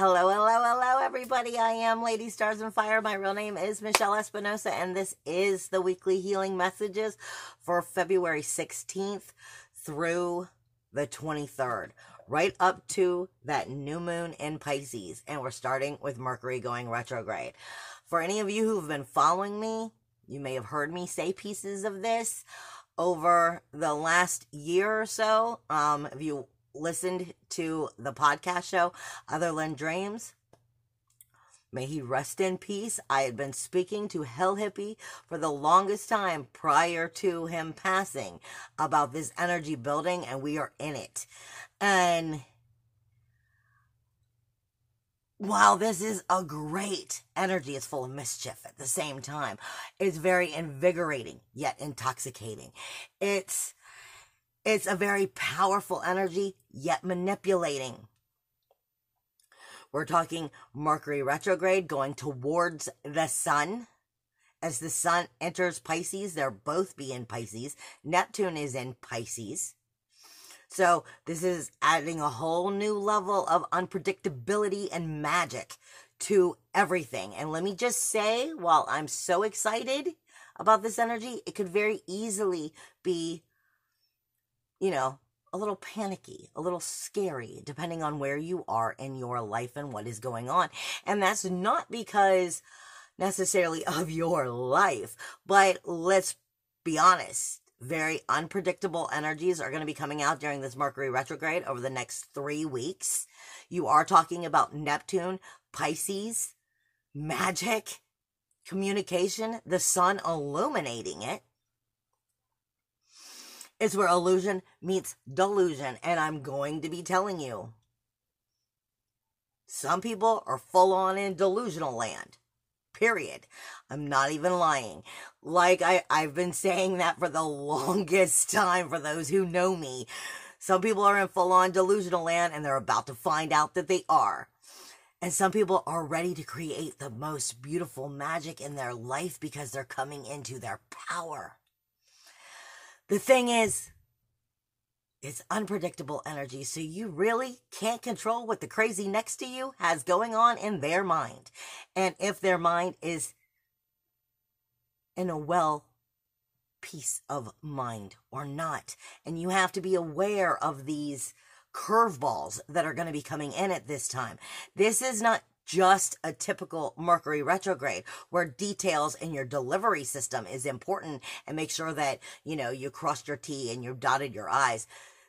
Hello, hello, hello, everybody. I am Lady Stars and Fire. My real name is Michelle Espinosa, and this is the weekly healing messages for February 16th through the 23rd, right up to that new moon in Pisces. And we're starting with Mercury going retrograde. For any of you who've been following me, you may have heard me say pieces of this over the last year or so. If you listened to the podcast show Other Than Dreams, may he rest in peace. I had been speaking to Hell Hippie for the longest time prior to him passing about this energy building, and we are in it. And while this is a great energy, it's full of mischief at the same time. It's very invigorating yet intoxicating. It's a very powerful energy, yet manipulating. We're talking Mercury retrograde going towards the sun. As the sun enters Pisces, they'll both be in Pisces. Neptune is in Pisces. So this is adding a whole new level of unpredictability and magic to everything. And let me just say, while I'm so excited about this energy, it could very easily be, a little panicky, a little scary, depending on where you are in your life and what is going on. And that's not because necessarily of your life, but let's be honest, very unpredictable energies are going to be coming out during this Mercury retrograde over the next 3 weeks. You are talking about Neptune, Pisces, magic, communication, the sun illuminating it. It's where illusion meets delusion, and I'm going to be telling you, some people are full on in delusional land, period. I'm not even lying. Like I've been saying that for the longest time for those who know me. Some people are in full on delusional land, and they're about to find out that they are. And some people are ready to create the most beautiful magic in their life because they're coming into their power. The thing is, it's unpredictable energy, so you really can't control what the crazy next to you has going on in their mind. And if their mind is in a peace of mind or not. And you have to be aware of these curveballs that are going to be coming in at this time. This is not just a typical Mercury retrograde where details in your delivery system is important and make sure that, you crossed your T and you dotted your I's.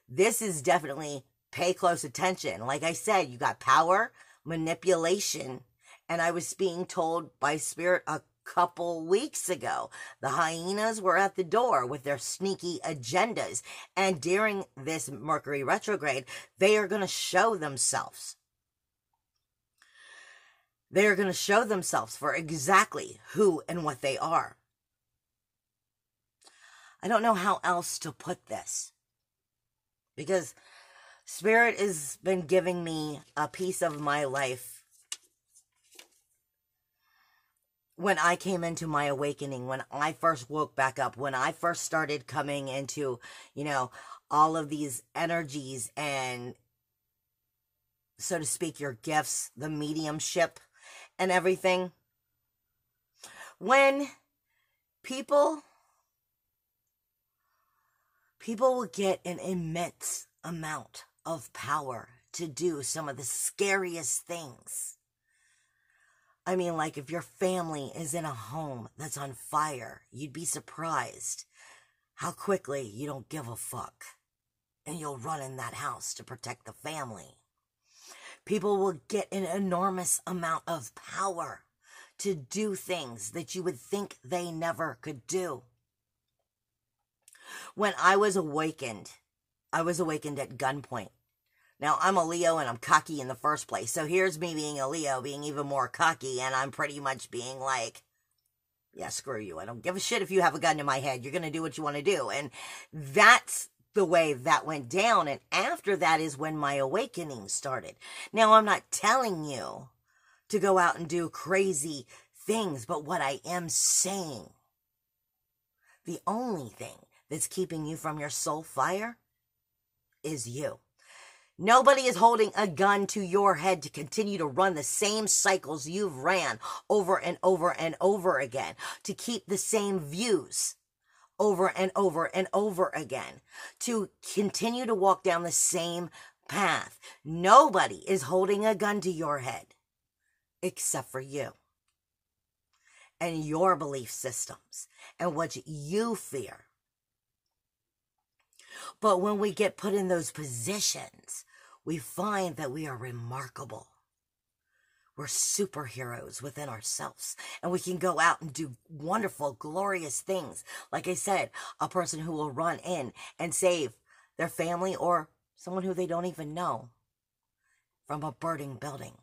This is definitely pay close attention. Like I said, you got power, manipulation, and I was being told by Spirit a couple weeks ago, the hyenas were at the door with their sneaky agendas. And during this Mercury retrograde, they are going to show themselves. They are going to show themselves for exactly who and what they are. I don't know how else to put this, because Spirit has been giving me a piece of my life when I came into my awakening, when I first woke back up, when I first started coming into, all of these energies and, so to speak, your gifts, the mediumship, and everything. When people will get an immense amount of power to do some of the scariest things. I mean, like if your family is in a home that's on fire, you'd be surprised how quickly you don't give a fuck and you'll run in that house to protect the family. People will get an enormous amount of power to do things that you would think they never could do. When I was awakened at gunpoint. Now, I'm a Leo and I'm cocky in the first place. So here's me being a Leo, being even more cocky, and I'm pretty much being like, yeah, screw you. I don't give a shit if you have a gun to my head. You're going to do what you want to do. And that's the way that went down. And after that is when my awakening started. Now, I'm not telling you to go out and do crazy things, but what I am saying, the only thing that's keeping you from your soul fire is you. Nobody is holding a gun to your head to continue to run the same cycles you've ran over and over and over again, to keep the same views over and over and over again, to continue to walk down the same path. Nobody is holding a gun to your head except for you and your belief systems and what you fear. But when we get put in those positions, we find that we are remarkable. We're superheroes within ourselves, and we can go out and do wonderful, glorious things. Like I said, a person who will run in and save their family or someone who they don't even know from a burning building.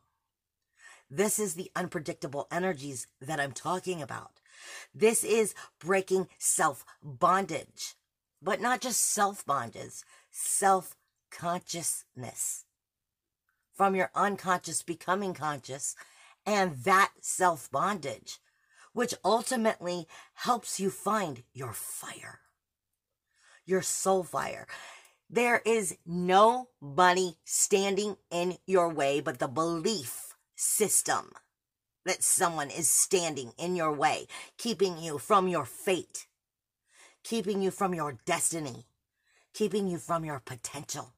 This is the unpredictable energies that I'm talking about. This is breaking self-bondage. But not just self-bondage, self-consciousness. From your unconscious becoming conscious, and that self-bondage, which ultimately helps you find your fire, your soul fire. There is nobody standing in your way but the belief system that someone is standing in your way, keeping you from your fate, keeping you from your destiny, keeping you from your potential.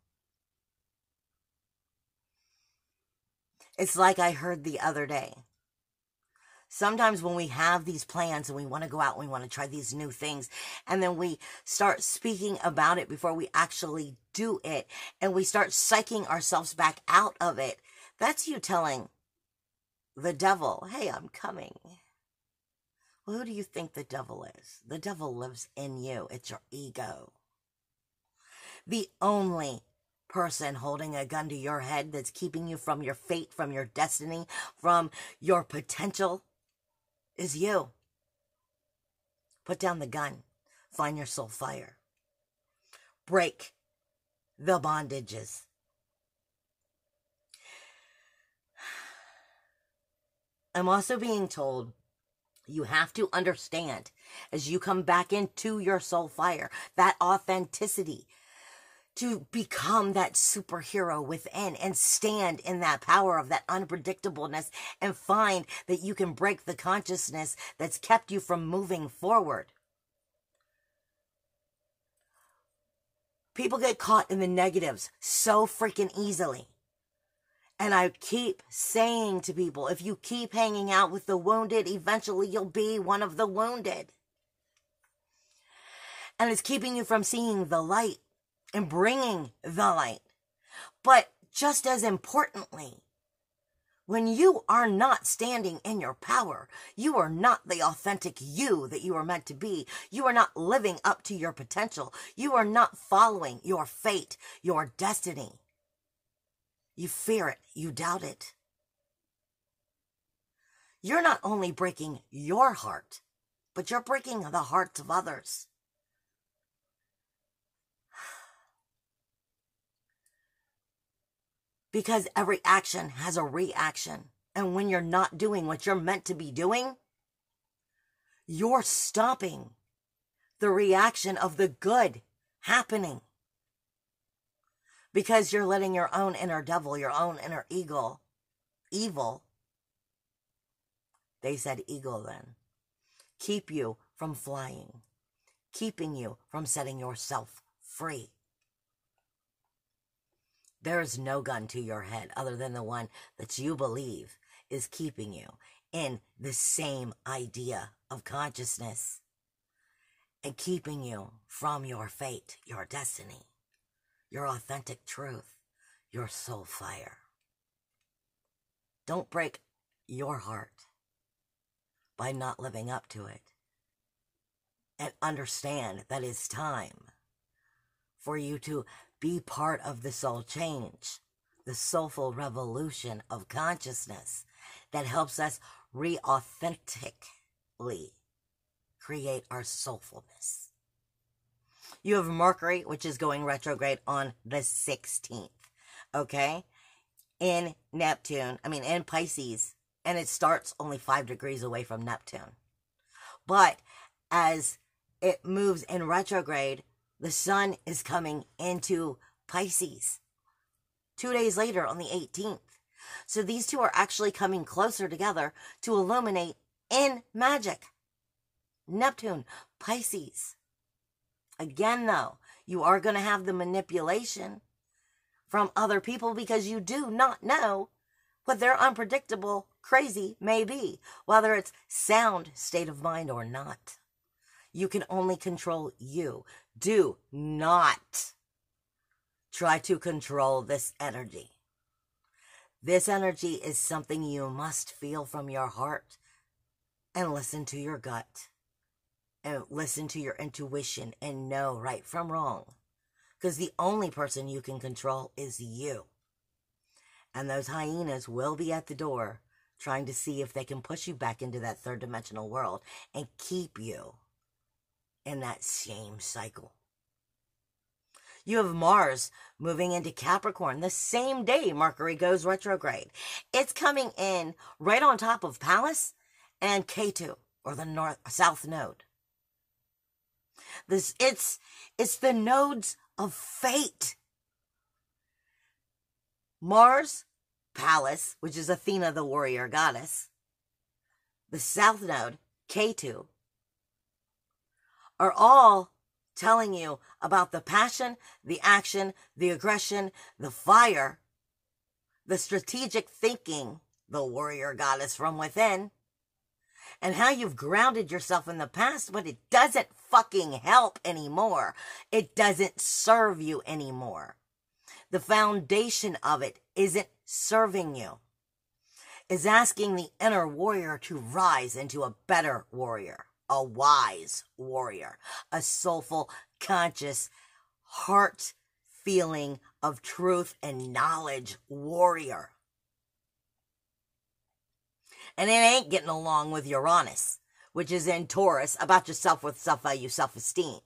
It's like I heard the other day. Sometimes when we have these plans and we want to go out and we want to try these new things, and then we start speaking about it before we actually do it, and we start psyching ourselves back out of it, that's you telling the devil, hey, I'm coming. Well, who do you think the devil is? The devil lives in you. It's your ego. The only person holding a gun to your head that's keeping you from your fate, from your destiny, from your potential is you. Put down the gun. Find your soul fire. Break the bondages. I'm also being told you have to understand, as you come back into your soul fire, that authenticity, to become that superhero within and stand in that power of that unpredictableness and find that you can break the consciousness that's kept you from moving forward. People get caught in the negatives so freaking easily. And I keep saying to people, if you keep hanging out with the wounded, eventually you'll be one of the wounded. And it's keeping you from seeing the light and bringing the light. But just as importantly, when you are not standing in your power, you are not the authentic you that you are meant to be. You are not living up to your potential. You are not following your fate, your destiny. You fear it. You doubt it. You're not only breaking your heart, but you're breaking the hearts of others. Because every action has a reaction. And when you're not doing what you're meant to be doing, you're stopping the reaction of the good happening. Because you're letting your own inner devil, your own inner evil, they said eagle then, keep you from flying, keeping you from setting yourself free. There is no gun to your head other than the one that you believe is keeping you in the same idea of consciousness and keeping you from your fate, your destiny, your authentic truth, your soul fire. Don't break your heart by not living up to it. And understand that it's time for you to be part of the soul change, the soulful revolution of consciousness that helps us re-authentically create our soulfulness. You have Mercury, which is going retrograde on the 16th, okay? In Pisces, and it starts only 5 degrees away from Neptune. But as it moves in retrograde, the sun is coming into Pisces. 2 days later on the 18th. So these two are actually coming closer together to illuminate in magic. Neptune, Pisces. Again, though, you are going to have the manipulation from other people because you do not know what their unpredictable crazy may be, whether it's sound state of mind or not. You can only control you. Do not try to control this energy. This energy is something you must feel from your heart and listen to your gut and listen to your intuition and know right from wrong. Because the only person you can control is you. And those hyenas will be at the door trying to see if they can push you back into that third dimensional world and keep you in that same cycle. You have Mars moving into Capricorn the same day Mercury goes retrograde. It's coming in right on top of Pallas and Ketu, or the south node. It's the nodes of fate. Mars, Pallas, which is Athena, the warrior goddess, the south node, Ketu, are all telling you about the passion, the action, the aggression, the fire, the strategic thinking, the warrior goddess from within, and how you've grounded yourself in the past, but it doesn't fucking help anymore. It doesn't serve you anymore. The foundation of it isn't serving you. It's asking the inner warrior to rise into a better warrior, a wise warrior, a soulful, conscious, heart feeling of truth and knowledge warrior. And it ain't getting along with Uranus, which is in Taurus, about your self-worth, self-value, self-esteem,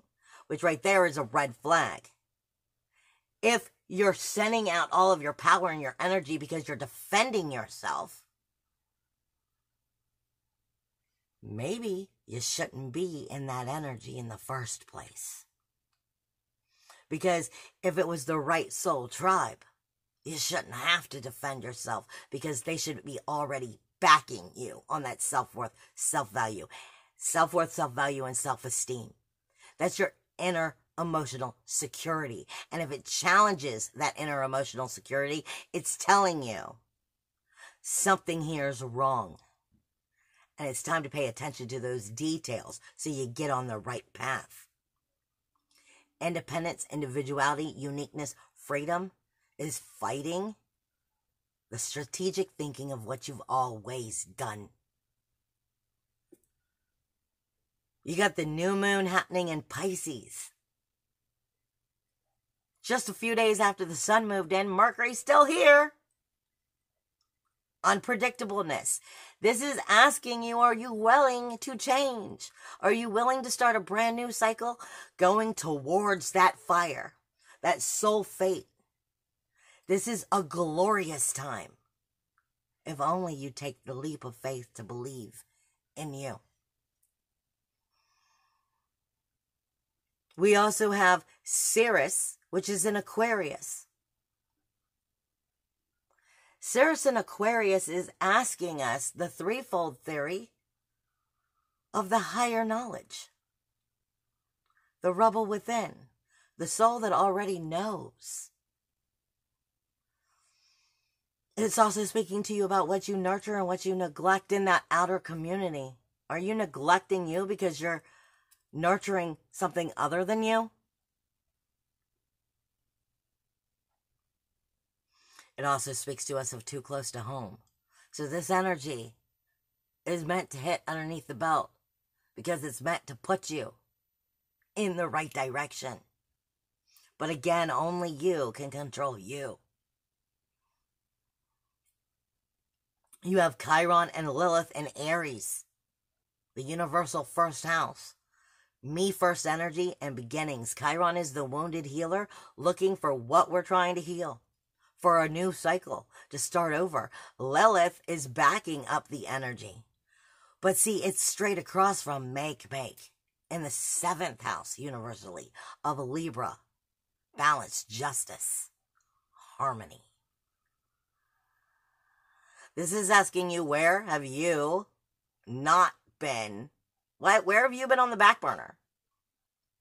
which right there is a red flag. If you're sending out all of your power and your energy because you're defending yourself, maybe you shouldn't be in that energy in the first place. Because if it was the right soul tribe, you shouldn't have to defend yourself because they should be already backing you on that self-worth, self-value. Self-worth, self-value, and self-esteem. That's your inner emotional security. And if it challenges that inner emotional security, it's telling you something here is wrong. And it's time to pay attention to those details so you get on the right path. Independence, individuality, uniqueness, freedom is fighting the strategic thinking of what you've always done. You got the new moon happening in Pisces. Just a few days after the sun moved in, Mercury's still here. Unpredictableness. This is asking you, are you willing to change? Are you willing to start a brand new cycle going towards that fire, that soul fate? This is a glorious time. If only you take the leap of faith to believe in you. We also have Ceres, which is in Aquarius. Ceres in Aquarius is asking us the threefold theory of the higher knowledge. The rebel within, the soul that already knows. It's also speaking to you about what you nurture and what you neglect in that outer community. Are you neglecting you because you're nurturing something other than you? It also speaks to us of too close to home. So this energy is meant to hit underneath the belt because it's meant to put you in the right direction. But again, only you can control you. You have Chiron and Lilith in Aries, the universal first house. Me first energy and beginnings. Chiron is the wounded healer looking for what we're trying to heal, for a new cycle, to start over. Lilith is backing up the energy. But see, it's straight across from make in the 7th house universally of Libra. Balance, justice, harmony. This is asking you, where have you not been? Where have you been on the back burner?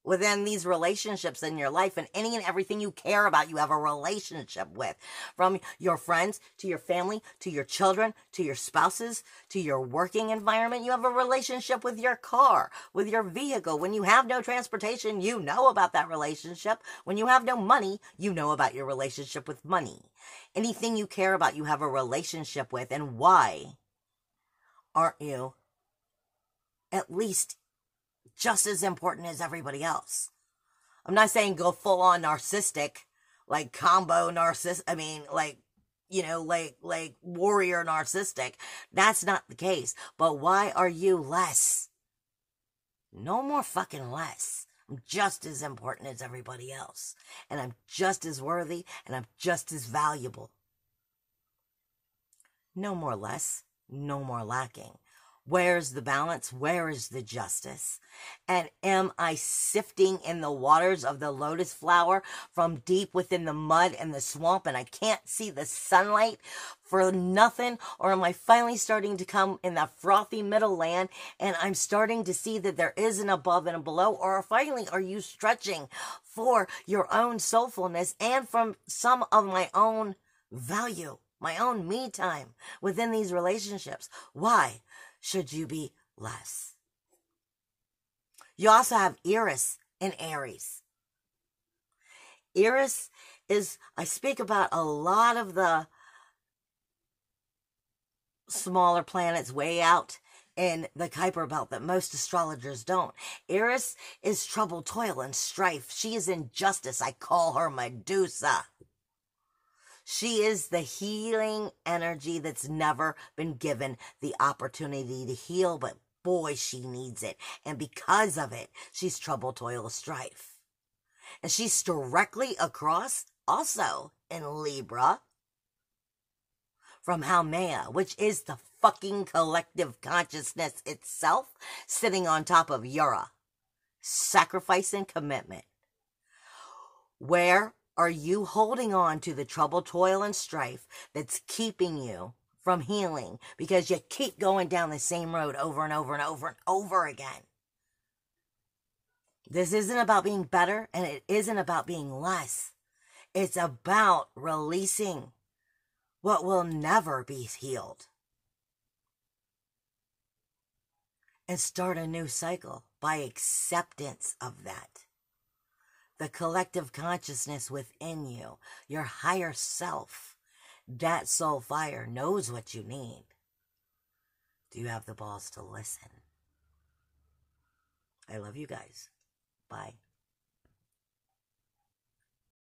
Within these relationships in your life, and any and everything you care about, you have a relationship with. From your friends, to your family, to your children, to your spouses, to your working environment. You have a relationship with your car, with your vehicle. When you have no transportation, you know about that relationship. When you have no money, you know about your relationship with money. Anything you care about, you have a relationship with. And why aren't you at least just as important as everybody else? I'm not saying go full on narcissistic, like combo narcissist. I mean, like, like warrior narcissistic. That's not the case. But why are you less? No more fucking less. I'm just as important as everybody else. And I'm just as worthy, and I'm just as valuable. No more less. No more lacking. Where's the balance? Where is the justice? And am I sifting in the waters of the lotus flower from deep within the mud and the swamp, and I can't see the sunlight for nothing? Or am I finally starting to come in that frothy middle land, and I'm starting to see that there is an above and a below? Or finally, are you stretching for your own soulfulness and from some of my own value, my own me time within these relationships? Why should you be less? You also have Eris in Aries. Eris is, I speak about a lot of the smaller planets way out in the Kuiper belt that most astrologers don't. Eris is trouble, toil, and strife. She is injustice. I call her Medusa. She is the healing energy that's never been given the opportunity to heal, but boy, she needs it. And because of it, she's trouble, toil, strife. And she's directly across, also in Libra, from Haumea, which is the fucking collective consciousness itself, sitting on top of Ura. Sacrifice and commitment. Where are you holding on to the trouble, toil, and strife that's keeping you from healing because you keep going down the same road over and over and over and over again? This isn't about being better, and it isn't about being less. It's about releasing what will never be healed and start a new cycle by acceptance of that. The collective consciousness within you, your higher self, that soul fire knows what you need. Do you have the balls to listen? I love you guys. Bye.